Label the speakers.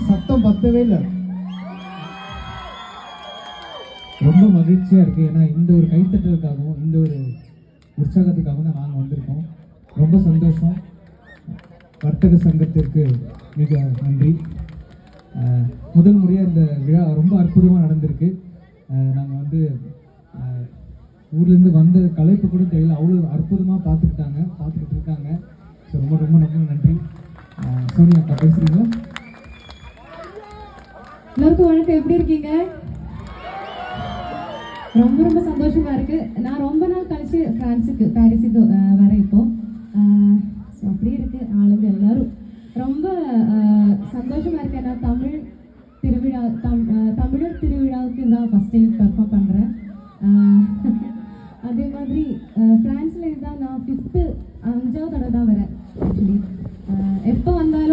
Speaker 1: சத்தம் பத்தவே இல்லை. ரொம்ப மகிழ்ச்சியாக இருக்குது. ஏன்னா இந்த ஒரு கைத்தட்டலுக்காகவும் இந்த ஒரு உற்சாகத்துக்காகவும் தான் நாங்கள் வந்திருக்கோம். ரொம்ப சந்தோஷம். வர்த்தக சங்கத்திற்கு மிக நன்றி. முதல் முறையாக இந்த விழா ரொம்ப அற்புதமாக நடந்திருக்கு. நாங்கள் வந்து ஊர்லேருந்து வந்த கலைப்பு கூட தெரியல, அவ்வளோ அற்புதமாக பார்த்துக்கிட்டு இருக்காங்க. ஸோ ரொம்ப ரொம்ப ரொம்ப நன்றி. சோனியா அக்கா பேசுகிறீங்களா?
Speaker 2: எல்லாருக்கும் வணக்கம். எப்படி இருக்கீங்க? ரொம்ப ரொம்ப சந்தோஷமா இருக்கு. நான் ரொம்ப நாள் கழிச்சு பாரிஸுக்கு வரேன் இப்போ. ஸோ அப்படியே இருக்கு ஆளுங்க எல்லாரும் ரொம்ப சந்தோஷமா இருக்கு. நான் தமிழர் திருவிழாவுக்கு தான் ஃபர்ஸ்ட் டைம் பெர்ஃபார்ம் பண்ணுறேன். அதே மாதிரி ஃப்ரான்ஸில் இதுதான் நான் 5வது தடவை தான் வரேன். ஆக்சுவலி எப்போ வந்தாலும்